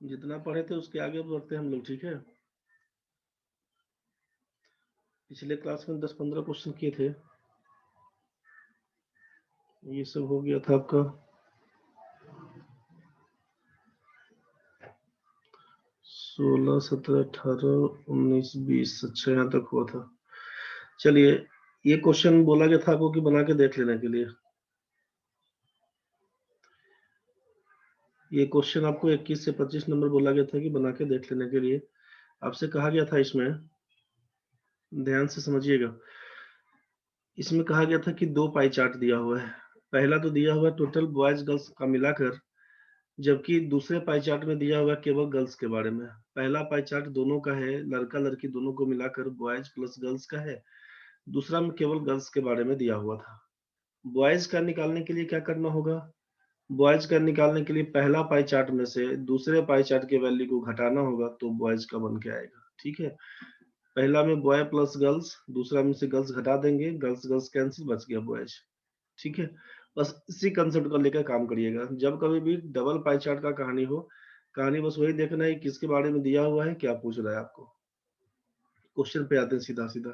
जितना पढ़े थे उसके आगे बढ़ते हैं हम लोग, ठीक है। पिछले क्लास में 10-15 क्वेश्चन किए थे, ये सब हो गया था आपका 16, 17, 18, 19, 20। अच्छा यहाँ तक हुआ था। चलिए, ये क्वेश्चन बोला गया था आपको कि बना के देख लेने के लिए। ये क्वेश्चन आपको 21 से 25 नंबर बोला गया था कि बना के देख लेने के लिए। आपसे कहा गया था, इसमें ध्यान से समझिएगा, इसमें कहा गया था कि 2 पाई चार्ट दिया हुआ है। पहला तो दिया हुआ है टोटल बॉयज गर्ल्स का मिलाकर, जबकि दूसरे पाई चार्ट में दिया हुआ है केवल गर्ल्स के बारे में। पहला पाई चार्ट दोनों का है, लड़का लड़की दोनों को मिलाकर बॉयज प्लस गर्ल्स का है। दूसरा में केवल गर्ल्स के बारे में दिया हुआ था। बॉयज का निकालने के लिए क्या करना होगा? बॉयज का निकालने के लिए पहला पाई चार्ट में से दूसरे पाई चार्ट के वैल्यू को घटाना होगा, तो बॉयज का बन के आएगा, ठीक है। पहला में बॉय प्लस गर्ल्स, दूसरा में से गर्ल्स घटा देंगे, गर्ल्स गर्ल्स कैंसिल, बच गया बॉयज, ठीक है। बस इसी कंसेप्ट को लेकर काम करिएगा। जब कभी भी डबल पाई चार्ट का कहानी हो, कहानी बस वही देखना है किसके बारे में दिया हुआ है, क्या पूछ रहा है आपको। क्वेश्चन पे आते हैं सीधा सीधा।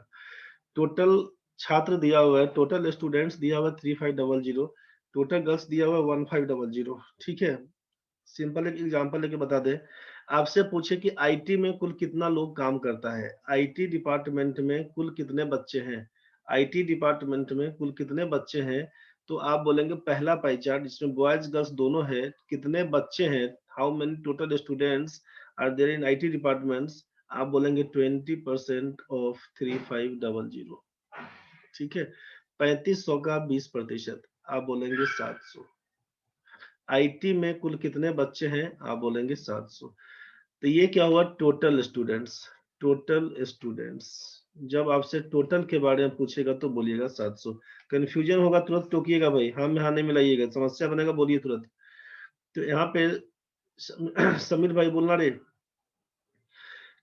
टोटल छात्र दिया हुआ है, टोटल स्टूडेंट्स दिया हुआ है 3500, टोटल गर्ल्स दिया हुआ है 1500, ठीक है। सिंपल एक एग्जांपल लेके बता दे। आपसे पूछे कि आईटी में कुल कितना लोग काम करता है, आईटी डिपार्टमेंट में कुल कितने बच्चे हैं, आईटी डिपार्टमेंट में कुल कितने बच्चे हैं, तो आप बोलेंगे पहला पाई चार्ट जिसमें बॉयज गर्ल्स दोनों है, कितने बच्चे हैं, how many total students are there in IT departments, आप बोलेंगे 20% ऑफ 3500, ठीक है। 3500 का 20%, आप बोलेंगे 700। आईटी में कुल कितने बच्चे हैं, आप बोलेंगे 700। तो ये क्या हुआ, टोटल स्टूडेंट्स, टोटल स्टूडेंट्स। जब आपसे टोटल के बारे में पूछेगा तो बोलिएगा 700। कंफ्यूजन होगा तुरंत टोकिएगा भाई, हाँ में हाँ नहीं मिलाइएगा, समस्या बनेगा बोलिए तुरंत। तो यहाँ पे समीर भाई बोलना रे,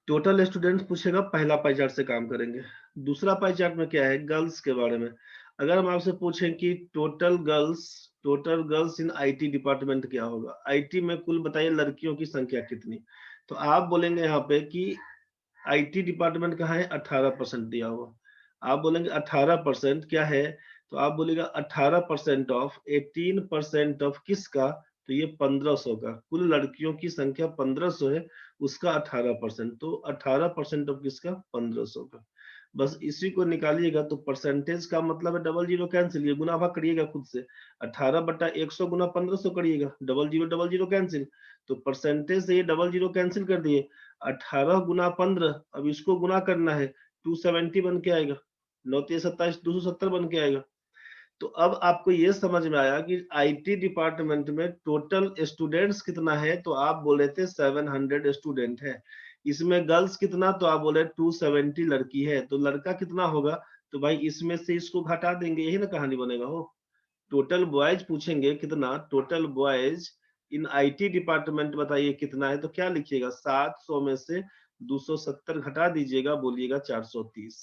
टोटल स्टूडेंट्स पूछेगा, पहला पाई चार्ट से काम करेंगे। दूसरा पाई चार्ट में क्या है, गर्ल्स के बारे में। अगर हम आपसे पूछें कि total girls in IT department क्या होगा, आईटी में कुल बताइए लड़कियों की संख्या कितनी, तो आप बोलेंगे यहाँ पे कि आईटी डिपार्टमेंट कहाँ है, 18% दिया हुआ। आप बोलेंगे 18% क्या है, तो आप बोलेगा 18% ऑफ 18% ऑफ किसका, तो ये 1500 का, कुल लड़कियों की संख्या 1500 है, उसका 18%, तो 18% ऑफ किसका, 1500 का। बस इसी को निकालिएगा, तो परसेंटेज का मतलब है डबल जीरो कैंसिल, ये गुना भाग करिएगा खुद से, 18/100 गुना 1500 करिएगा, डबल जीरो कैंसिल, तो परसेंटेज से ये डबल जीरो कैंसिल कर दिए। 18 गुना 15, अब इसको गुना करना है, 270 बन के आएगा, 9×27 270 बन के आएगा। तो अब आपको ये समझ में आया कि आईटी डिपार्टमेंट में टोटल स्टूडेंट्स कितना है, तो आप बोले थे 700 स्टूडेंट है। इसमें गर्ल्स कितना, तो आप बोले 270 लड़की है, तो लड़का कितना होगा, तो भाई इसमें से इसको घटा देंगे, यही ना कहानी बनेगा हो। टोटल बॉयज पूछेंगे कितना, total boys in IT department बताइए कितना है, तो क्या लिखिएगा, 700 में से 270 घटा दीजिएगा, बोलिएगा 430,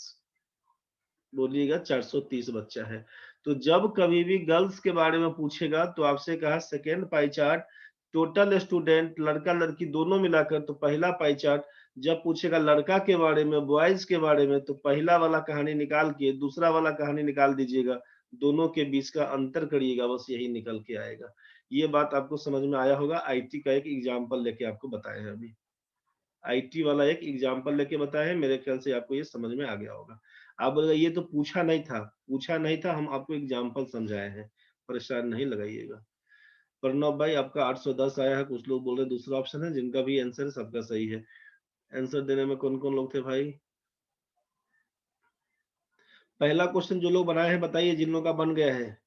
बोलिएगा 430 बच्चा है। तो जब कभी भी गर्ल्स के बारे में पूछेगा तो आपसे कहा second pie chart total student लड़का लड़की दोनों मिलाकर, तो पहला पाई चार्ट। जब पूछेगा लड़का के बारे में बॉयज के बारे में, तो पहला वाला कहानी निकाल के दूसरा वाला कहानी निकाल दीजिएगा, दोनों के बीच का अंतर करिएगा, बस यही निकल के आएगा। ये बात आपको समझ में आया होगा। आईटी का एक एग्जाम्पल लेके आपको बताया है अभी, आईटी वाला एक एग्जाम्पल लेके बताया है, मेरे ख्याल से आपको ये समझ में आ गया होगा। आप बोलेगा ये तो पूछा नहीं था, पूछा नहीं था, हम आपको एग्जाम्पल समझाए हैं, परेशान नहीं लगाइएगा। प्रणव भाई आपका 810 आया है, कुछ लोग बोल रहे दूसरा ऑप्शन है, जिनका भी आंसर है सबका सही है। आंसर देने में कौन कौन लोग थे भाई? पहला क्वेश्चन जो लोग बनाए हैं बताइए, जिन लोगों का बन गया है।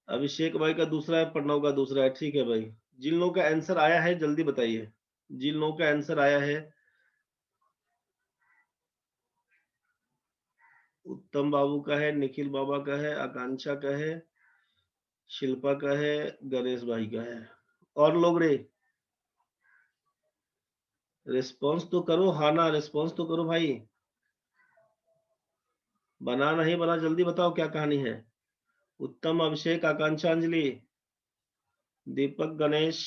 अभिषेक भाई का दूसरा है, प्रणव का दूसरा है, ठीक है भाई। जिन लोगों का आंसर आया है जल्दी बताइए, जिन लोगों का आंसर आया है। उत्तम बाबू का है, निखिल बाबा का है, आकांक्षा का है, शिल्पा का है, गणेश भाई का है। और लोग रे, रिस्पॉन्स तो करो, हाँ ना, रिस्पॉन्स तो करो भाई। बना नहीं बना जल्दी बताओ क्या कहानी है। उत्तम, अभिषेक, आकांक्षा, अंजलि, दीपक, गणेश,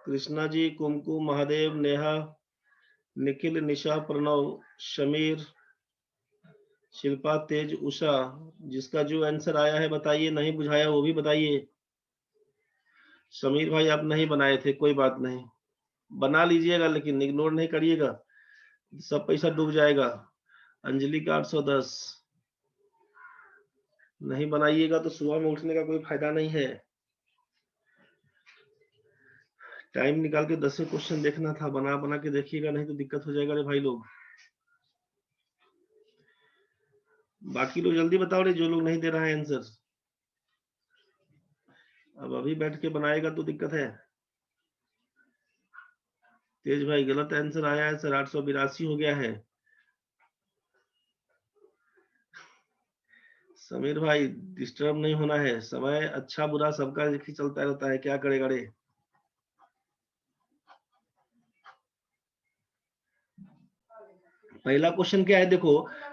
कृष्णा जी, कुमकुम, महादेव, नेहा, निखिल, निशा, प्रणव, शमीर, शिल्पा, तेज, उषा। जिसका जो आंसर आया है बताइए, नहीं बुझाया वो भी बताइए। समीर भाई आप नहीं बनाए थे, कोई बात नहीं, बना लीजिएगा लेकिन इग्नोर नहीं करिएगा, सब पैसा डूब जाएगा। अंजलि का 810, नहीं बनाइएगा तो सुबह में उठने का कोई फायदा नहीं है। टाइम निकाल के 10 क्वेश्चन देखना था, बना बना के देखिएगा, नहीं तो दिक्कत हो जाएगा रे भाई लोग। बाकी लोग जल्दी बताओ रे, जो लोग नहीं दे रहा है आंसर। अब अभी बैठ के बनाएगा तो दिक्कत है। तेज भाई गलत आंसर आया है सर, 882 हो गया है। समीर भाई डिस्टर्ब नहीं होना है, समय अच्छा बुरा सबका एक ही चलता रहता है, क्या करेगा रे। पहला क्वेश्चन क्या है देखो,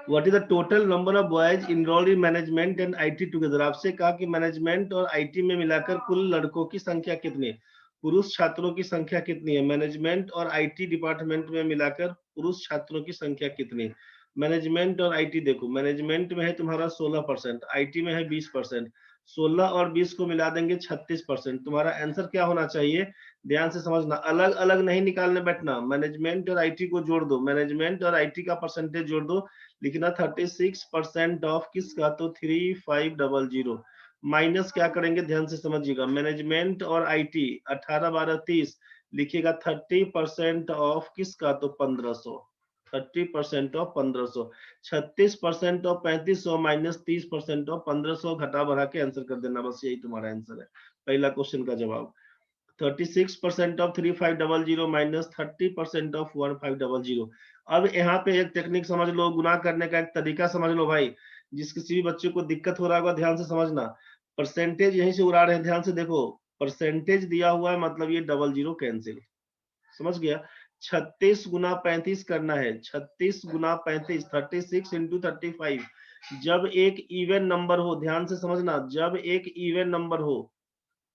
what is the total number of boys enrolled in management and IT together. आपसे कहा कि मैनेजमेंट और आईटी में मिलाकर कुल लड़कों की संख्या कितनी है, पुरुष छात्रों की संख्या कितनी है। मैनेजमेंट और आईटी डिपार्टमेंट में मिलाकर पुरुष छात्रों की संख्या कितनी है। मैनेजमेंट और आईटी देखो, मैनेजमेंट में है तुम्हारा 16%, आईटी में है 20%, 16 और 20 को मिला देंगे 36%। तुम्हारा आंसर क्या होना चाहिए, ध्यान से समझना, अलग अलग नहीं निकालने बैठना। मैनेजमेंट और आईटी को जोड़ दो, मैनेजमेंट और आईटी का परसेंटेज जोड़ दो, लिखना 36% ऑफ किसका, तो 3500। माइनस क्या करेंगे, ध्यान से समझिएगा, मैनेजमेंट और आईटी 18 12 30, लिखिएगा 30% ऑफ किसका, तो 1500। 30% ऑफ 1500, 36% ऑफ 3500 माइनस 30% ऑफ 1500, घटा बढ़ा के आंसर कर देना, बस यही तुम्हारा आंसर है, पहला क्वेश्चन का जवाब। 36% ऑफ 3500 माइनस 30% ऑफ 1500। अब यहाँ पे एक टेक्निक समझ लो, गुना करने का एक तरीका समझ लो भाई, जिस किसी भी बच्चे को दिक्कत हो रहा होगा ध्यान से समझना। परसेंटेज यहीं से उड़ा रहे हैं, ध्यान से देखो, परसेंटेज दिया हुआ है मतलब ये डबल जीरो कैंसिल, समझ गया। 36 गुना 35 करना है, 36 गुना 35, 36 इंटू 35। जब एक इवन नंबर हो, ध्यान से समझना, जब एक इवन नंबर हो,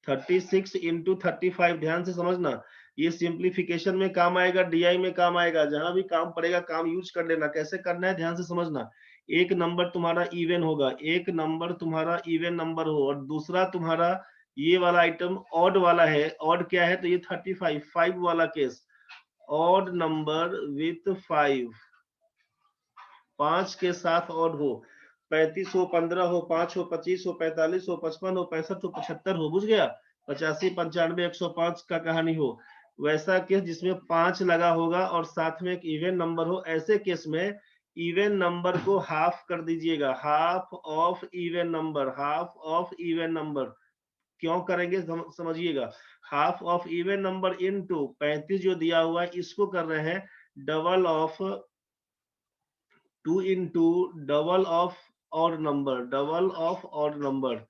36 इंटू 35, ध्यान से समझना, ये सिंप्लीफिकेशन में काम आएगा, डीआई में काम आएगा, जहां भी काम पड़ेगा काम यूज कर लेना। कैसे करना है ध्यान से समझना, एक नंबर तुम्हारा इवन होगा, एक नंबर तुम्हारा इवन नंबर हो, और दूसरा तुम्हारा ये वाला आइटम ऑड वाला है। ऑड क्या है, तो ये 35 5 वाला केस, ऑड नंबर विथ 5, 5 के साथ ऑड हो, 35 हो, 15 हो, 5 हो, 25 हो, 45 हो, 55 हो, 65 हो, 75 हो, बुझ गया। 85 95 105 का कहानी हो, वैसा केस जिसमें 5 लगा होगा और साथ में एक इवन नंबर हो, ऐसे केस में इवन नंबर को हाफ कर दीजिएगा, half of even number, half of even number. क्यों करेंगे समझिएगा, half of even number into 35 जो दिया हुआ है इसको कर रहे हैं double of 2 into double of odd number, double of odd number,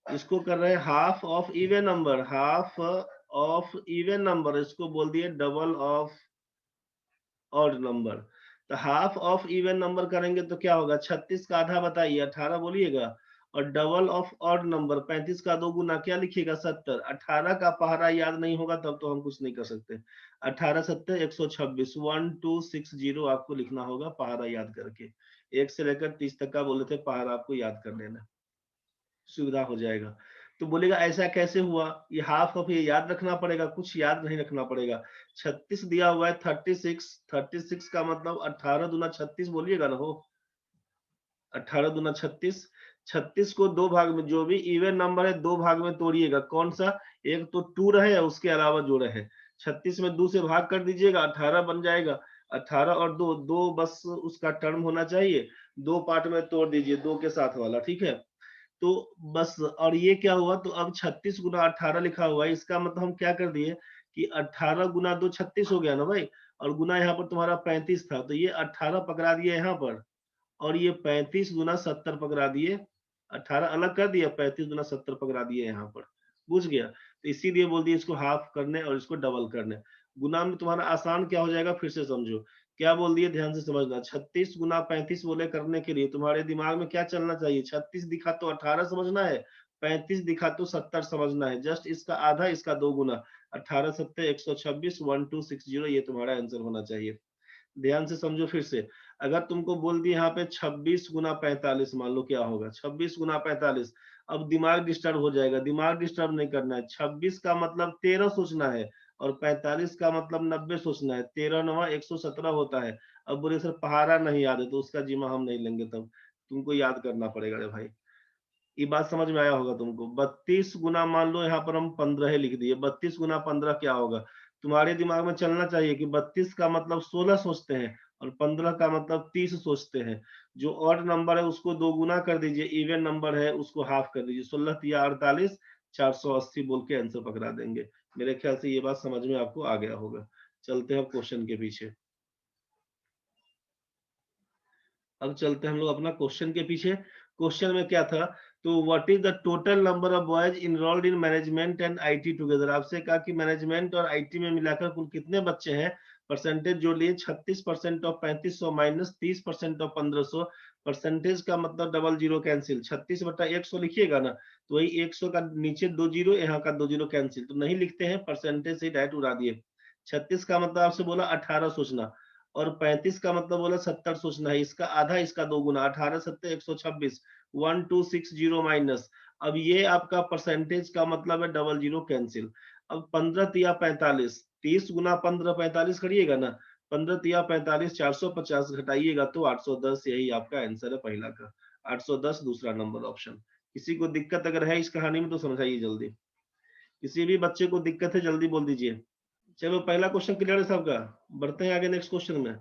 इसको कर रहे हैं half of even number, half of even number, इसको बोल दिए डबल ऑफ ऑड नंबर। तो हाफ ऑफ इवन नंबर करेंगे तो क्या होगा, 36 का आधा बताइए, 18 बोलिएगा, और डबल ऑफ ऑड नंबर 35 का 2 गुना क्या लिखिएगा, 70। 18 का पहाड़ा याद नहीं होगा तब तो हम कुछ नहीं कर सकते। 18 70 126, 1260 आपको लिखना होगा पहाड़ा याद करके, 1 से लेकर 30 तक का बोले थे पहाड़ा, आपको याद कर लेना, सुविधा हो जाएगा। तो बोलेगा ऐसा कैसे हुआ, ये हाफ ऑफ ये याद रखना पड़ेगा, कुछ याद नहीं रखना पड़ेगा। 36 दिया हुआ है, 36, 36 का मतलब 18 दूना 36 बोलिएगा ना हो, 18 दूना 36, 36 को दो भाग में, जो भी इवन नंबर है दो भाग में तोड़िएगा, कौन सा, एक तो 2 रहे उसके अलावा जो रहे, 36 में 2 से भाग कर दीजिएगा, 18 बन जाएगा। 18 और 2, 2 बस उसका टर्म होना चाहिए, दो पार्ट में तोड़ दीजिए, 2 के साथ वाला, ठीक है। तो बस, और ये क्या हुआ, तो अब 36 गुना 18 लिखा हुआ है, इसका मतलब हम क्या कर दिए कि 18 गुना 2 36 हो गया ना भाई, और गुना यहाँ पर तुम्हारा 35 था, तो ये 18 पकड़ा दिए यहाँ पर, और ये 35 गुना 70 पकड़ा दिए, 18 अलग कर दिया, 35 गुना 70 पकड़ा दिए यहाँ पर, बुझ गया। तो इसीलिए बोल दिया इसको हाफ करने और इसको डबल करने। गुना में तुम्हारा आसान क्या हो जाएगा, फिर से समझो क्या बोल दिए, ध्यान से समझना। 36 गुना 35 बोले करने के लिए तुम्हारे दिमाग में क्या चलना चाहिए, 36 दिखा तो 18 समझना है, 35 दिखा तो 70 समझना है, जस्ट इसका आधा, इसका 2 गुना, 18 सत्ते 126, 1260, ये तुम्हारा आंसर होना चाहिए। ध्यान से समझो फिर से, अगर तुमको बोल दिए यहाँ पे 26 गुना 45, मान लो क्या होगा 26 गुना 45, अब दिमाग डिस्टर्ब हो जाएगा, दिमाग डिस्टर्ब नहीं करना है। 26 का मतलब 13 सोचना है और 45 का मतलब 90 सोचना है। 13 9 117 होता है। अब बोले सर पहाड़ा नहीं याद है, तो उसका जिम्मा हम नहीं लेंगे, तब तुमको याद करना पड़ेगा रे भाई। ये बात समझ में आया होगा तुमको। 32 गुना, मान लो यहाँ पर हम 15 लिख दिए, 32 गुना 15 क्या होगा, तुम्हारे दिमाग में चलना चाहिए कि 32 का मतलब 16 सोचते हैं और 15 का मतलब 30 सोचते हैं। जो ऑड नंबर है उसको 2 गुना कर दीजिए, इवन नंबर है उसको हाफ कर दीजिए, 16 या 48, 480 बोल के आंसर पकड़ा देंगे। मेरे ख्याल से ये बात समझ में आपको आ गया होगा। चलते हैं क्वेश्चन के पीछे। अब चलते हैं हम लोग अपना क्वेश्चन के पीछे। क्वेश्चन में क्या था, तो what is the total number of boys enrolled in management and IT together. आपसे कहा कि मैनेजमेंट और आईटी में मिलाकर कुल कितने बच्चे हैं, परसेंटेज जोड़ लिए, 36% ऑफ 3500 माइनस 30% ऑफ 1500। परसेंटेज का मतलब डबल जीरो कैंसिल, 36 बटा 100 लिखिएगा ना, तो वही 100 का नीचे 2 जीरो, यहाँ का 2 जीरो कैंसिल, तो नहीं लिखते हैं, परसेंटेज से डायरेक्ट उड़ा दिए। 36 का मतलब आपसे बोला 18 सोचना, और 35 का मतलब बोला 70 सोचना है, इसका आधा, इसका 2 गुना, 18 सत्ते 126, 1260 माइनस। अब ये आपका परसेंटेज का मतलब है डबल जीरो कैंसिल। अब 15 तिया 45, 30 गुना 15 45 करिएगा ना, 15 तिया 45, 450 घटाइएगा तो 810, यही आपका आंसर है पहला का, 810 दूसरा नंबर ऑप्शन। किसी को दिक्कत अगर है इस कहानी में तो समझाइए जल्दी, किसी भी बच्चे को दिक्कत है जल्दी बोल दीजिए। चलो पहला क्वेश्चन क्लियर है सबका, बढ़ते हैं आगे नेक्स्ट क्वेश्चन में।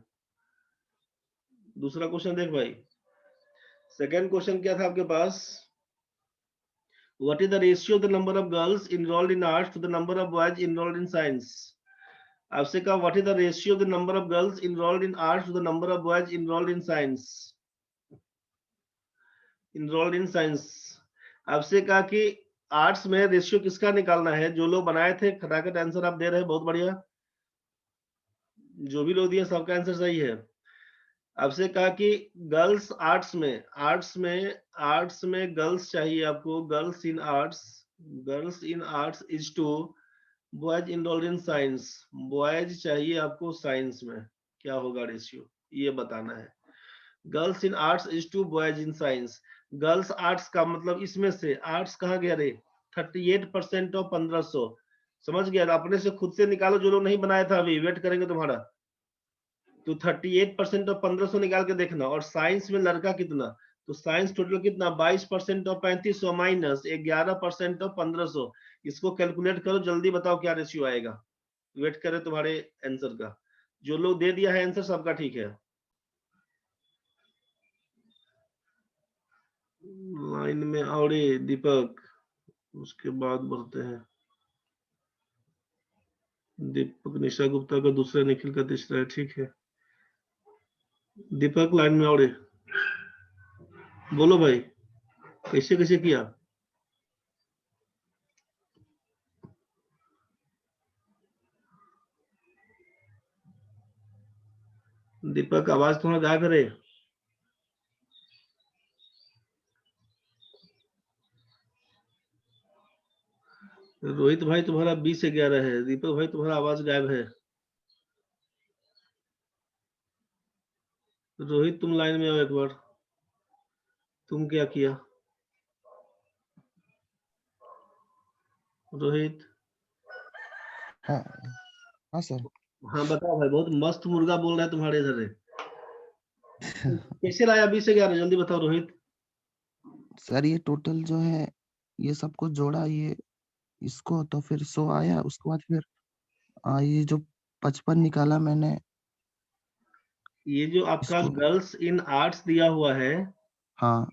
दूसरा क्वेश्चन देख भाई, सेकंड क्वेश्चन क्या था आपके पास, what is the ratio of the number of girls enrolled in arts to the number of boys enrolled in science. आपसे कहा what is the ratio of the number of girls enrolled in arts to the number of boys enrolled in science, enrolled in science. आपसे कहा कि arts में ratio किसका निकालना है, जो लोग बनाए थे खटाखट आंसर आप दे रहे हैं, बहुत बढ़िया, जो भी लोग दिए सबका आंसर सही है। आपसे कहा कि गर्ल्स आर्ट्स में, आर्ट्स में गर्ल्स चाहिए आपको, girls in arts, girls in arts is to boys enrolled in science, boys चाहिए आपको साइंस में, क्या होगा रेशियो ये बताना है। Girls in arts is to boys in science, girls arts का मतलब इसमें से आर्ट्स कहाँ गया रे, 38% ऑफ 1500, समझ गया, अपने से खुद से निकालो, जो लोग नहीं बनाया था अभी वेट करेंगे तुम्हारा। तो 38% ऑफ 1500 निकाल के देखना, और साइंस में लड़का कितना, तो साइंस टोटल कितना, 22% ऑफ 3500 माइनस 11% ऑफ 1500, इसको कैलकुलेट करो, जल्दी बताओ क्या रेशियो आएगा, वेट करे तुम्हारे आंसर का। जो लोग दे दिया है आंसर सबका ठीक है, लाइन में और दीपक, उसके बाद बढ़ते हैं, दीपक निशा गुप्ता का दूसरा, निखिल का तीसरा है, ठीक है। दीपक लाइन में और बोलो भाई, कैसे कैसे किया। दीपक आवाज थोड़ा गायब है। रोहित भाई तुम्हारा 20-11 है, दीपक भाई तुम्हारा आवाज गायब है। रोहित तुम लाइन में आओ एक बार, तुम क्या किया रोहित। हाँ हाँ सर। हाँ बताओ भाई, बहुत मस्त मुर्गा बोल रहा है तुम्हारे इधर है। कैसे लाया 20-11, जल्दी बताओ रोहित। सर ये टोटल जो है, ये सबको जोड़ा, ये इसको तो फिर 100 आया, उसके बाद फिर ये जो 55 निकाला मैंने ये जो आपका इसको। गर्ल्स इन आर्ट्स दिया हुआ है, हाँ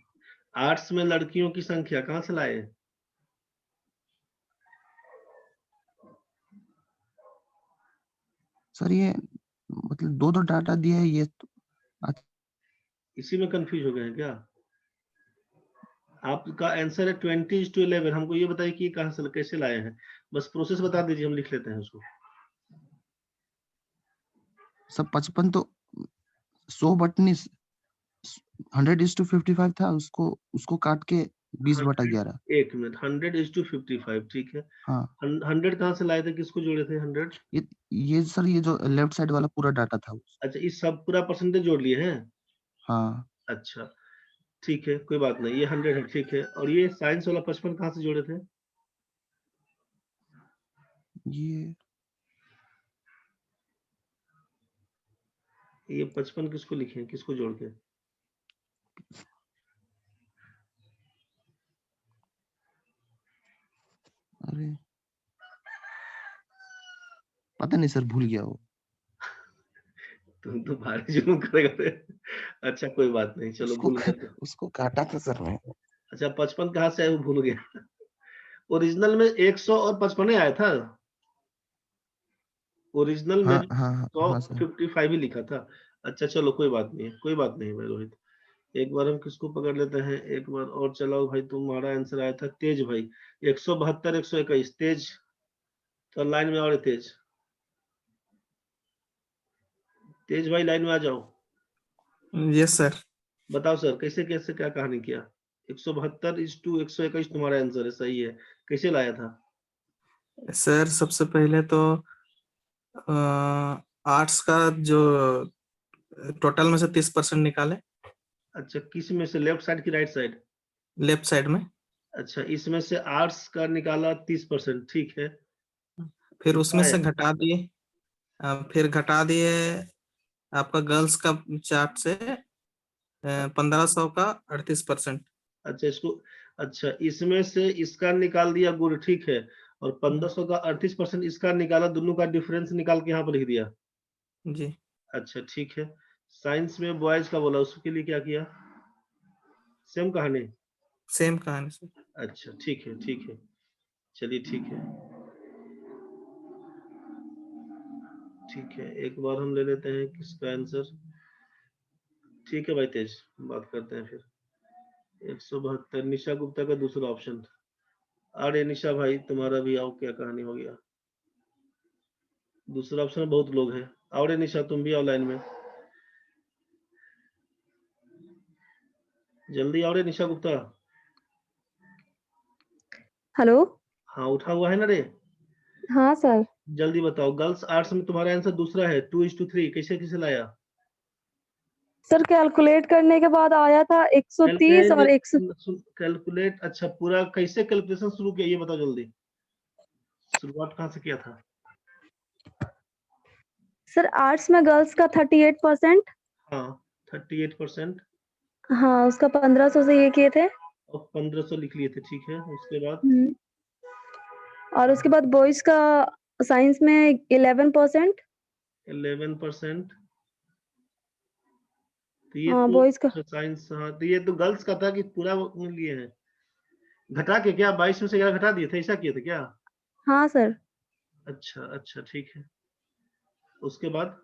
आर्ट्स में लड़कियों की संख्या कहाँ से लाए। सर, ये मतलब दो दो डाटा दिए है ये तो, इसी में कंफ्यूज हो गए हैं क्या। आपका आंसर है 20:11, हमको ये बताइए कि कहाँ से कैसे लाए हैं, बस प्रोसेस बता दीजिए, हम लिख लेते हैं उसको। सब 55 तो 100 बटनी 100:55 था, उसको काट के 20/11। 1 मिनट, 100:55, ठीक है। हाँ 100 कहाँ से लाए थे, किसको जोड़े थे 100? ये सर ये जो लेफ्ट साइड वाला पूरा डाटा था। अच्छा, इस सब पूरा परसेंटेज जोड़ लिए हैं? हाँ अच्छा, ठीक है, कोई बात नहीं, ये 100 है, ठीक है। और ये साइंस वाला 55 कहाँ से जोड़े थे? ये 55 किसको लिखे हैं, किसको जोड़ के? अरे पता नहीं सर, भूल गया वो। तुम तो भारी जुल्म करेगा रे। अच्छा, कोई बात नहीं, चलो भूल गए तो। उसको काटा था सर मैं। अच्छा, 55 कहाँ से आया वो भूल गया। ओरिजिनल में 100 और 55 ही आया था। ओरिजिनल में हाँ हाँ हाँ हाँ सर। 155 ही लिखा था। अच्छा, चलो कोई बात नहीं है, कोई बात नहीं भाई रोहित। एक बार हम किसको पकड़ लेते हैं, एक बार और चलाओ भाई। तुम्हारा आंसर आया था तेज भाई, 172 121 तेज। तो लाइन में और तेज, तेज भाई लाइन में आ जाओ। Yes sir. बताओ सर, कैसे कैसे क्या कहानी किया? 172:121 तुम्हारा आंसर है, सही है। कैसे लाया था? सर सबसे पहले तो आर्ट्स का जो टोटल में से 30% निकाले, अच्छा, किस में से, लेफ्ट साइड की राइट साइड? लेफ्ट साइड में। अच्छा, इसमें से आर्ट्स का निकाला 30%, ठीक है। फिर कितना उसमें है? से घटा दिए, फिर घटा दिए आपका गर्ल्स का चार्ट से 1500 का 38%। अच्छा, इसको, अच्छा इसमें से इसका निकाल दिया गुड़, ठीक है। और 1500 का 38% इसका निकाला, दोनों का डिफरेंस निकाल के यहाँ पर लिख दिया। जी। अच्छा, ठीक है। साइंस में बॉयज का बोला, उसके लिए क्या किया? सेम कहानी? सेम कहानी सर। अच्छा, ठीक है, ठीक है, चलिए ठीक है। ठीक है, एक बार हम ले लेते हैं किसका आंसर। ठीक है भाई तेज, बात करते हैं फिर। 172 निशा गुप्ता का दूसरा ऑप्शन। अरे निशा भाई, तुम्हारा भी आओ, क्या कहानी हो गया? दूसरा ऑप्शन में बहुत लोग हैं। आओ रे निशा, तुम भी आओ लाइन में, जल्दी आओ रे निशा गुप्ता। हेलो। हाँ, उठा हुआ है ना रे? हाँ सर। जल्दी बताओ, गर्ल्स आर्ट्स में तुम्हारा आंसर दूसरा है, 2:3, कैसे कैसे लाया? सर कैलकुलेट करने के बाद आया था 130 और 100। कैलकुलेट, अच्छा पूरा कैसे कैलकुलेशन शुरू किया, ये बताओ जल्दी। शुरुआत कहाँ से किया था? सर आर्ट्स में गर्ल्स का 38%। हाँ, 38%। हाँ, उसका 1500 से ये किए थे। और 1500 लिख लिए थे, ठीक है। उसके बाद और उसके बाद बॉयज का साइंस में 11%। 11%। तो ये हाँ तो बॉयज का। साइंस, हाँ तो ये तो गर्ल्स का था कि पूरा लिए हैं? घटा के क्या, 22 में से 11 घटा दिए थे, ऐसा किए थे क्या? हाँ सर। अच्छा अच्छा, ठीक है। उसके बाद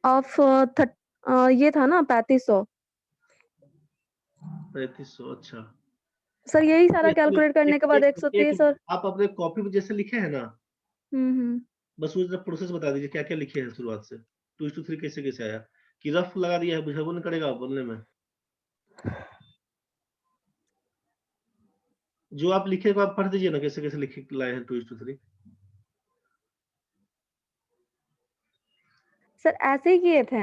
ऑफ ये था ना 3500। 3500, अच्छा। सर यही सारा ये सुनिए, कैलकुलेट करने एक के बाद एक एक 130 और आप अपने कॉपी में जैसे लिखे हैं ना, हम्म। बस वो जरा प्रोसेस बता दीजिए, क्या क्या लिखे हैं शुरुआत से। 2:3 कैसे कैसे आया, कि रफ लगा दिया है, बुझा नहीं करेगा बोलने में। जो आप लिखे हो आप पढ़ दीजिए ना, कैसे कैसे लिखे लाए हैं 2:3। सर ऐसे ही किए थे।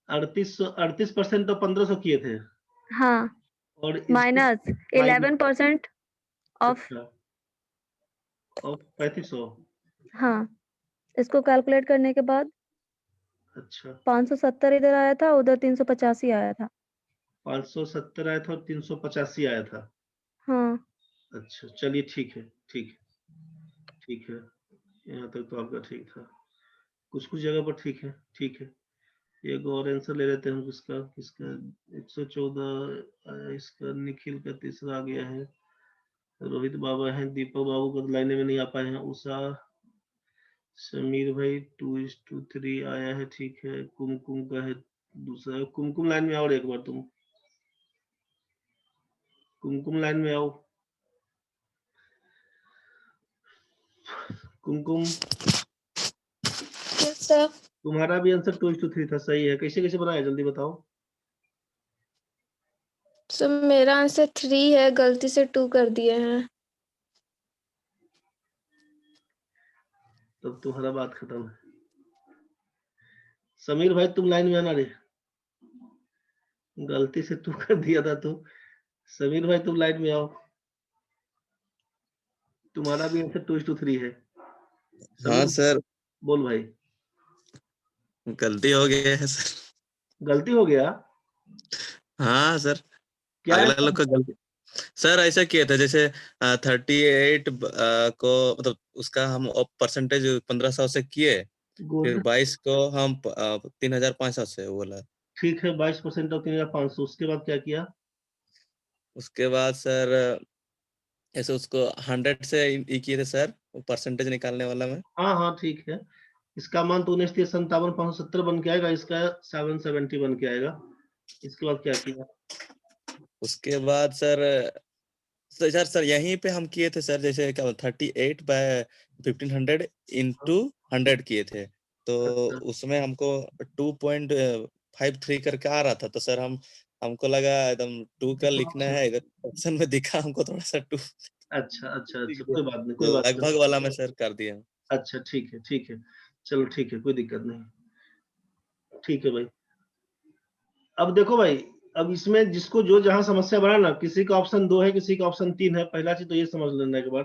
38% तो 1500 किए थे। हाँ, और इसको माइनस माइनस, 11% ऑफ। अच्छा, और 3500। हाँ, इसको कैलकुलेट करने के बाद अच्छा, 570 इधर आया था, उधर 385 आया था। 570 आया था और 385 आया था। हाँ। अच्छा, चलिए ठीक है, ठीक है, ठीक है। यहाँ तक तो आपका ठीक था, कुछ कुछ जगह पर ठीक है, ठीक है। एक और आंसर ले लेते हैं हम, किसका किसका। 114 इसका निखिल का तीसरा आ गया है। रोहित बाबा है, दीपक बाबू का लाइने में नहीं आ पाए हैं। उषा, समीर भाई 2:3 आया है, ठीक है। कुमकुम का है दूसरा। कुमकुम लाइन में आओ एक बार तुम, कुमकुम लाइन में आओ। कुमकुम, यस सर। तुम्हारा भी आंसर 2:3 था, सही है। कैसे कैसे बनाया, जल्दी बताओ। सर मेरा आंसर 3 है, गलती से 2 कर दिए हैं। तब तुम्हारा बात खत्म है। समीर भाई तुम लाइन में आना रे, गलती से 2 कर दिया था तो। समीर भाई तुम लाइन में आओ, तुम्हारा भी आंसर 2:3 है। हाँ सर, बोल भाई। गलती हो गया है सर। गलती हो गया? हाँ सर, क्या अगला है? लोग का गलती। सर ऐसा किया था जैसे 38 को मतलब उसका हम परसेंटेज 1500 से किए, फिर गुड, 22 को हम 3500 से बोला। ठीक है 22% और 3500। उसके बाद क्या किया? उसके बाद सर ऐसे उसको 100 से ही किए थे सर, वो परसेंटेज निकालने वाला में। हाँ हाँ ठीक है। इसका मान तो 59,57,570 बन के आएगा, इसका 770 बन के आएगा। इसके बाद क्या किया? उसके बाद सर यहीं पे हम किए थे सर, जैसे क्या 38 बाय 1500 इंटू 100 किए थे, तो अच्छा। उसमें हमको 2.53 करके आ रहा था, तो सर हमको लगा एकदम 2 का लिखना है, इधर ऑप्शन में दिखा हमको थोड़ा सा 2 अच्छा अच्छा अच्छा, कोई बात नहीं, कोई बात नहीं। लगभग वाला में सर कर दिया। अच्छा ठीक है ठीक है, चलो ठीक है, कोई दिक्कत नहीं। ठीक है भाई। अब देखो भाई, अब इसमें जिसको जो जहां समस्या बना ना, किसी का ऑप्शन 2 है, किसी का ऑप्शन 3 है। पहला चीज तो ये समझ लेना एक बार,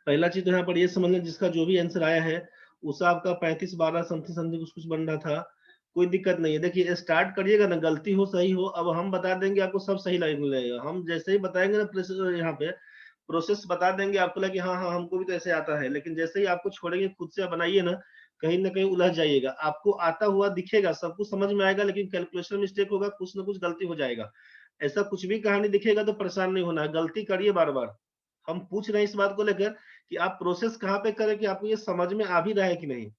पहला चीज तो यहाँ पर ये समझ लेना, जिसका जो भी आंसर आया है उसका आपका 35-12 समथिंग समथिंग कुछ कुछ बन रहा था। कोई दिक्कत नहीं है। देखिए स्टार्ट करिएगा ना, गलती हो सही हो, अब हम बता देंगे आपको, सब सही लगेगा। हम जैसे ही बताएंगे ना, यहाँ पे प्रोसेस बता देंगे आपको, लगे हाँ हाँ हमको भी तो ऐसे आता है, लेकिन जैसे ही आपको छोड़ेंगे खुद से बनाइए ना कहीं उलझ जाइएगा। आपको आता हुआ दिखेगा, सब कुछ समझ में आएगा, लेकिन कैलकुलेशन मिस्टेक होगा, कुछ ना कुछ गलती हो जाएगा। ऐसा कुछ भी कहानी दिखेगा तो परेशान नहीं होना है, गलती करिए बार बार। हम पूछ रहे हैं इस बात को लेकर कि आप प्रोसेस कहाँ पे करें कि आपको ये समझ में आ भी रहा है कि नहीं।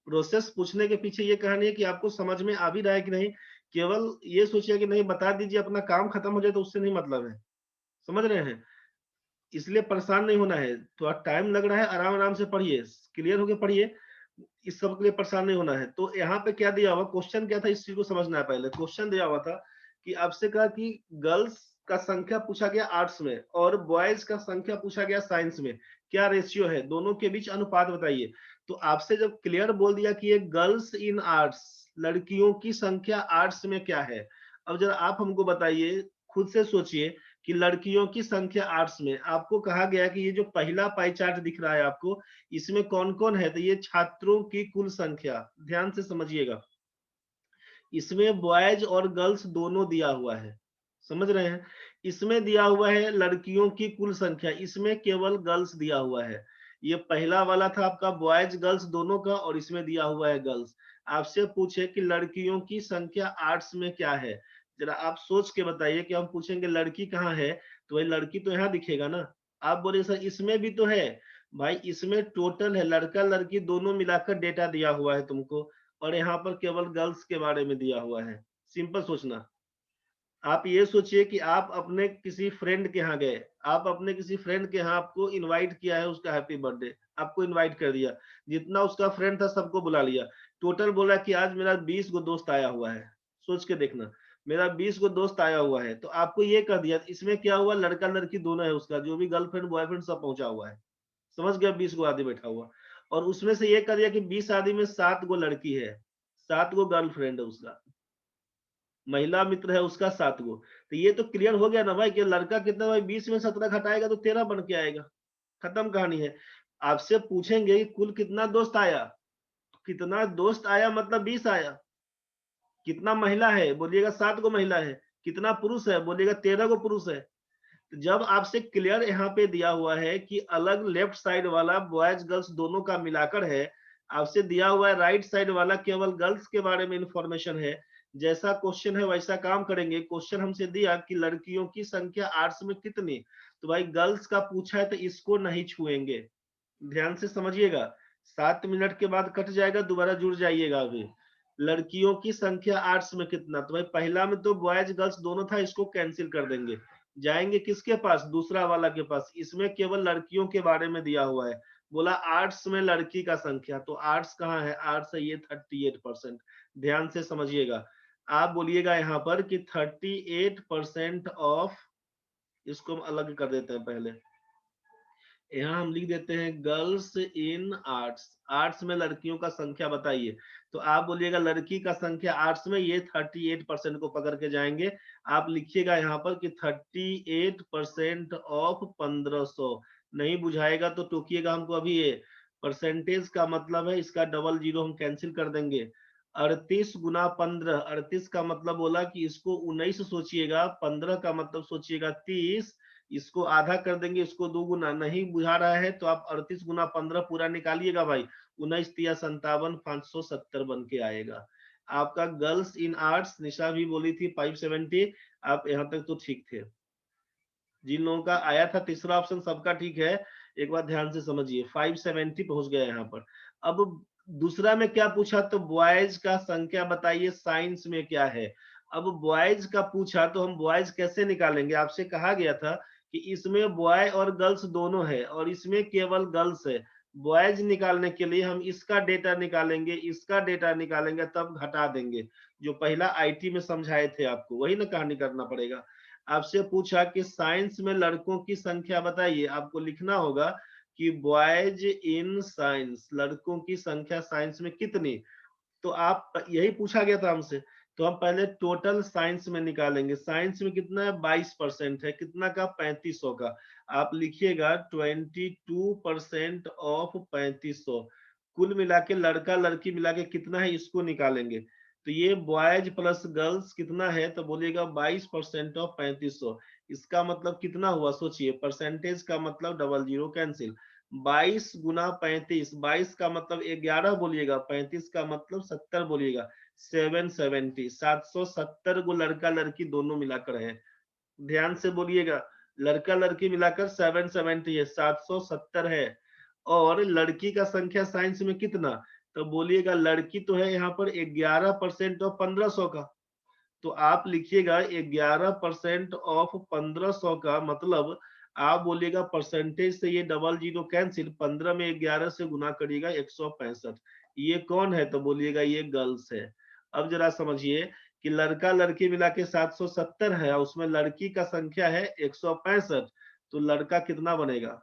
प्रोसेस पूछने के पीछे ये कहानी है कि आपको समझ में आ भी रहा है कि नहीं। केवल ये सोचिए कि नहीं बता दीजिए, अपना काम खत्म हो जाए, तो उससे नहीं मतलब है। समझ रहे हैं? इसलिए परेशान नहीं होना है। थोड़ा टाइम लग रहा है, आराम आराम से पढ़िए, क्लियर होके पढ़िए। इस सब के लिए परेशान नहीं होना है। तो यहाँ पे क्या दिया हुआ क्वेश्चन क्या था, इस चीज को समझना है। पहले क्वेश्चन दिया हुआ था कि आपसे कहा कि गर्ल्स का संख्या पूछा गया आर्ट्स में और बॉयज का संख्या पूछा गया साइंस में, क्या रेशियो है, दोनों के बीच अनुपात बताइए। तो आपसे जब क्लियर बोल दिया कि ये गर्ल्स इन आर्ट्स, लड़कियों की संख्या आर्ट्स में क्या है, अब जरा आप हमको बताइए, खुद से सोचिए कि लड़कियों की संख्या आर्ट्स में, आपको कहा गया कि ये जो पहला पाई चार्ट दिख रहा है आपको, इसमें कौन कौन है, तो ये छात्रों की कुल संख्या, ध्यान से समझिएगा। इसमें बॉयज और गर्ल्स दोनों दिया हुआ है, समझ रहे हैं। इसमें दिया हुआ है लड़कियों की कुल संख्या, इसमें केवल गर्ल्स दिया हुआ है। ये पहला वाला था आपका बॉयज गर्ल्स दोनों का, और इसमें दिया हुआ है गर्ल्स। आपसे पूछे कि लड़कियों की संख्या आर्ट्स में क्या है, जरा आप सोच के बताइए कि हम पूछेंगे लड़की कहाँ है, तो भाई लड़की तो यहाँ दिखेगा ना। आप बोले सर इसमें भी तो है, भाई इसमें टोटल है, लड़का लड़की दोनों मिलाकर डेटा दिया हुआ है तुमको, और यहाँ पर केवल गर्ल्स के बारे में दिया हुआ है। सिंपल सोचना। आप ये सोचिए कि आप अपने किसी फ्रेंड के यहाँ गए, आप अपने किसी फ्रेंड के यहाँ, आपको इनवाइट किया है, उसका हैप्पी बर्थडे, आपको इनवाइट कर दिया, जितना उसका फ्रेंड था सबको बुला लिया, टोटल बोला कि आज मेरा 20 गो दोस्त आया हुआ है। सोच के देखना, मेरा 20 गो दोस्त आया हुआ है, तो आपको ये कर दिया, इसमें क्या हुआ, लड़का लड़की दोनों है, उसका जो भी गर्लफ्रेंड बॉयफ्रेंड सब पहुंचा हुआ है। समझ गया, 20 गो आदमी बैठा हुआ, और उसमें से ये कर दिया कि 20 आदमी में 7 गो लड़की है, 7 गो गर्लफ्रेंड है उसका, महिला मित्र है उसका 7 गो। तो ये तो क्लियर हो गया ना भाई कि लड़का कितना, भाई 20 में 17 घटाएगा तो 13 बन के आएगा, खत्म कहानी है। आपसे पूछेंगे कि कुल कितना दोस्त आया, कितना दोस्त आया मतलब 20 आया। कितना महिला है, बोलिएगा 7 गो महिला है। कितना पुरुष है, बोलिएगा 13 गो पुरुष है। जब आपसे क्लियर यहाँ पे दिया हुआ है कि अलग लेफ्ट साइड वाला बॉयज गर्ल्स दोनों का मिलाकर है, आपसे दिया हुआ है राइट साइड वाला केवल गर्ल्स के बारे में इंफॉर्मेशन है, जैसा क्वेश्चन है वैसा काम करेंगे। क्वेश्चन हमसे दिया कि लड़कियों की संख्या आर्ट्स में कितनी, तो भाई गर्ल्स का पूछा है तो इसको नहीं छुएंगे। ध्यान से समझिएगा, 7 मिनट के बाद कट जाएगा, दोबारा जुड़ जाइएगा। अभी लड़कियों की संख्या आर्ट्स में कितना, तो भाई पहला में तो बॉयज गर्ल्स दोनों था, इसको कैंसिल कर देंगे, जाएंगे किसके पास, दूसरा वाला के पास। इसमें केवल लड़कियों के बारे में दिया हुआ है, बोला आर्ट्स में लड़की का संख्या, तो आर्ट्स कहाँ है, आर्ट्स है ये 38%। ध्यान से समझिएगा, आप बोलिएगा यहाँ पर कि 38% ऑफ, इसको हम अलग कर देते हैं पहले, यहाँ हम लिख देते हैं गर्ल्स इन आर्ट्स। आर्ट्स में लड़कियों का संख्या बताइए, तो आप बोलिएगा लड़की का संख्या आर्ट्स में, ये 38% को पकड़ के जाएंगे। आप लिखिएगा यहाँ पर कि 38% ऑफ 1500। नहीं बुझाएगा तो टोकिएगा हमको अभी। ये परसेंटेज का मतलब है, इसका डबल जीरो हम कैंसिल कर देंगे। 38 गुना 15, 38 का मतलब बोला कि इसको 19 सोचिएगा, 15 का मतलब सोचिएगा 30, इसको आधा कर देंगे, इसको 2 गुना। नहीं बुझा रहा है तो आप 38 गुना 15 पूरा निकालिएगा भाई, 19 तिया 57, 570 बन के आएगा आपका। गर्ल्स इन आर्ट्स, निशा भी बोली थी 570, आप यहाँ तक तो ठीक थे। जिन लोगों का आया था तीसरा ऑप्शन सबका ठीक है, एक बार ध्यान से समझिए, 570 पहुंच गया यहाँ पर। अब दूसरा में क्या पूछा, तो बॉयज का संख्या बताइए साइंस में क्या है। अब बॉयज का पूछा तो हम बॉयज कैसे निकालेंगे, आपसे कहा गया था कि इसमें बॉय और गर्ल्स दोनों है और इसमें केवल गर्ल्स है। बॉयज निकालने के लिए हम इसका डेटा निकालेंगे, इसका डेटा निकालेंगे, तब घटा देंगे। जो पहला आईटी में समझाए थे आपको, वही ना कहानी करना पड़ेगा। आपसे पूछा कि साइंस में लड़कों की संख्या बताइए, आपको लिखना होगा कि बॉयज इन साइंस, लड़कों की संख्या साइंस में कितनी। तो आप, यही पूछा गया था हमसे, तो हम पहले टोटल साइंस में निकालेंगे। साइंस में कितना है, 22% है, कितना का, 3500 का। आप लिखिएगा 22% ऑफ 3500। कुल मिला के लड़का लड़की मिला के कितना है, इसको निकालेंगे। तो ये बॉयज प्लस गर्ल्स कितना है, तो बोलिएगा 22% ऑफ 3500। इसका मतलब कितना हुआ, सोचिए, परसेंटेज का मतलब डबल जीरो कैंसिल। 22 गुना 35, 22 का मतलब 11 बोलिएगा, 35 का मतलब 70 बोलिएगा, 770, 770 को लड़का लड़की दोनों मिलाकर है। ध्यान से बोलिएगा, लड़का लड़की मिलाकर 770 है, 770 है। और लड़की का संख्या साइंस में कितना, तो बोलिएगा लड़की तो है यहाँ पर 11% ऑफ 1500 का। तो आप लिखिएगा 11% ऑफ 1500 का मतलब, आप बोलिएगा परसेंटेज से ये डबल जीरो कैंसिल, 15 में 11 से गुना करिएगा 165। ये कौन है, तो बोलिएगा ये गर्ल्स है। अब जरा समझिए कि लड़का लड़की मिला के 770 है, उसमें लड़की का संख्या है 165, तो लड़का कितना बनेगा,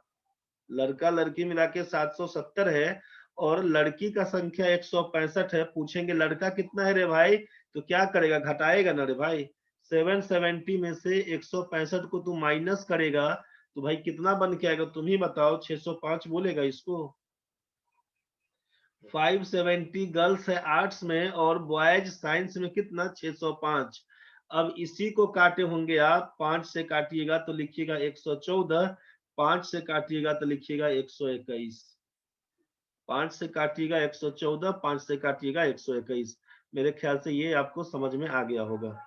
लड़का लड़की मिला के 770 है और लड़की का संख्या 165 है। पूछेंगे लड़का कितना है रे भाई, तो क्या करेगा, घटाएगा ना रे भाई। 770 में से 165 को तू माइनस करेगा तो भाई कितना बन के आएगा, तुम ही बताओ, 605 बोलेगा इसको। 570 गर्ल्स है आर्ट्स में और बॉयज साइंस में कितना, 605। अब इसी को काटे होंगे आप, 5 से काटिएगा तो लिखिएगा 114, 5 से काटिएगा तो लिखिएगा 121। 5 से काटिएगा 114, 5 से काटिएगा 121। मेरे ख्याल से ये आपको समझ में आ गया होगा,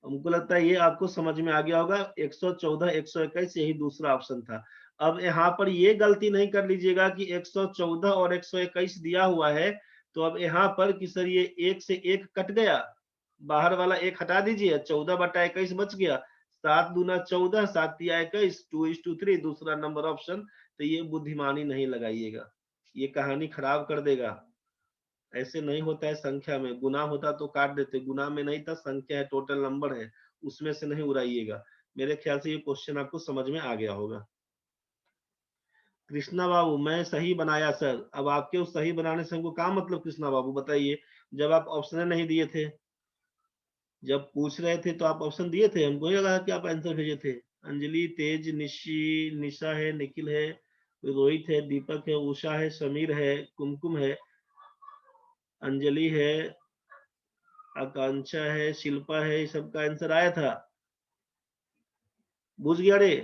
हमको लगता है ये आपको समझ में आ गया होगा। 114, 121 यही दूसरा ऑप्शन था। अब यहाँ पर ये गलती नहीं कर लीजिएगा कि 114 और 121 दिया हुआ है, तो अब यहाँ पर कि सर ये 1 से 1 कट गया, बाहर वाला 1 हटा दीजिए, 14/21 बच गया। 7 दूना 14, 7 तिया 21, 2:3 दूसरा नंबर ऑप्शन। तो ये बुद्धिमानी नहीं लगाइएगा, ये कहानी खराब कर देगा। ऐसे नहीं होता है, संख्या में गुना होता तो काट देते, गुना में नहीं था, संख्या है, टोटल नंबर है, उसमें से नहीं उड़ाइएगा। मेरे ख्याल से ये क्वेश्चन आपको समझ में आ गया होगा। कृष्णा बाबू, मैं सही बनाया सर। अब आपके उस सही बनाने से हमको क्या मतलब, कृष्णा बाबू बताइए, जब आप ऑप्शन नहीं दिए थे, जब पूछ रहे थे तो आप ऑप्शन दिए थे, हमको ये लगा कि आप आंसर भेजे थे। अंजलि, तेज, निशा है, निखिल है, रोहित है, दीपक है, उषा है, समीर है, कुमकुम है, अंजलि है, आकांक्षा है, शिल्पा है, ये सबका आंसर आया था। बुझ गया रे,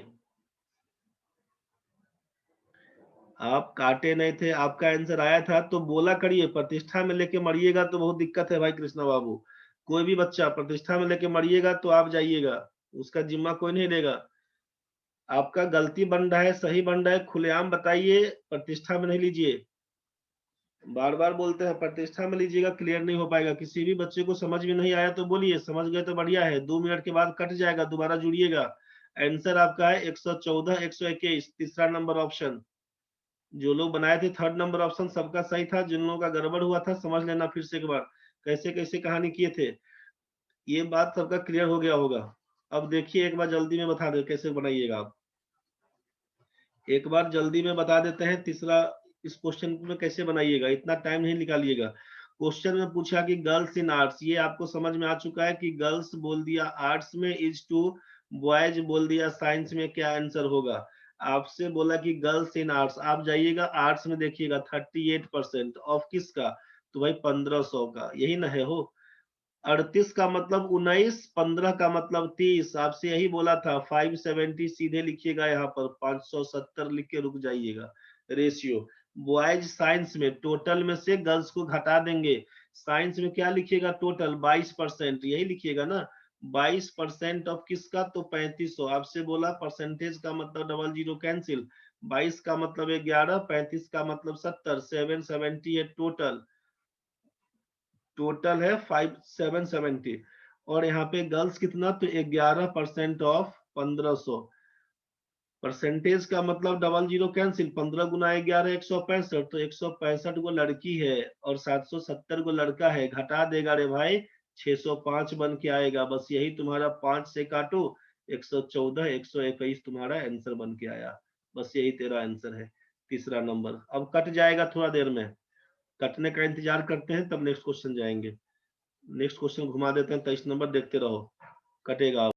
आप काटे नहीं थे, आपका आंसर आया था तो बोला करिए। प्रतिष्ठा में लेके मरिएगा तो बहुत दिक्कत है भाई कृष्णा बाबू। कोई भी बच्चा प्रतिष्ठा में लेके मरिएगा तो आप जाइएगा, उसका जिम्मा कोई नहीं लेगा। आपका गलती बन रहा है, सही बन रहा है, खुलेआम बताइए, प्रतिष्ठा में नहीं लीजिए। बार बार बोलते हैं प्रतिष्ठा में लीजिएगा, क्लियर नहीं हो पाएगा। किसी भी बच्चे को समझ में नहीं आया तो बोलिए, समझ गए तो बढ़िया है, 2 मिनट के बाद कट जाएगा, दोबारा जुड़िएगा। आंसर आपका है 114, 121, तीसरा नंबर ऑप्शन। जो लोग बनाए थे थर्ड नंबर ऑप्शन सबका सही था, जिन लोगों का गड़बड़ हुआ था समझ लेना फिर से एक बार। कैसे कैसे कहानी किए थे, ये बात सबका क्लियर हो गया होगा। अब देखिए एक बार जल्दी में बता दे कैसे बनाइएगा आप, एक बार जल्दी में बता देते हैं तीसरा इस क्वेश्चन में कैसे बनाइएगा, इतना टाइम नहीं निकालिएगा। क्वेश्चन में पूछा कि गर्ल्स इन आर्ट्स, ये आपको समझ में आ चुका है कि गर्ल्स बोल दिया आर्ट्स में इज टू, बॉयज बोल दिया साइंस में, क्या आंसर होगा। आपसे बोला कि गर्ल्स इन आर्ट्स, आप जाइएगा आर्ट्स में देखिएगा 38% ऑफ किसका, तो भाई 1500 का, यही ना है हो। 38 का मतलब 19, 15 का मतलब 30, आपसे यही बोला था 570 सीधे लिखिएगा यहाँ पर, 570 लिख के रुक जाइएगा। रेशियो बॉयज साइंस में टोटल में से गर्ल्स को घटा देंगे, साइंस में क्या लिखिएगा टोटल 22%, यही लिखिएगा ना 22% ऑफ किसका, तो 3500। आपसे बोला परसेंटेज का मतलब डबल जीरो कैंसिल, 22 का मतलब 11, 35 का मतलब 70, 770 है टोटल, टोटल है 5770। और यहाँ पे गर्ल्स कितना, तो 11% ऑफ 1500। परसेंटेज का मतलब डबल जीरो कैंसिल, 15 गुना 11 165, तो 165 गो लड़की है और 770 गो लड़का है, घटा देगा रे भाई 605 बन के आएगा। बस यही तुम्हारा 5 से काटो 114, 121 तुम्हारा आंसर बन के आया। बस यही तेरा आंसर है तीसरा नंबर। अब कट जाएगा थोड़ा देर में, कटने का इंतजार करते हैं तब नेक्स्ट क्वेश्चन जाएंगे। नेक्स्ट क्वेश्चन घुमा देते हैं 23 नंबर, देखते रहो कटेगा।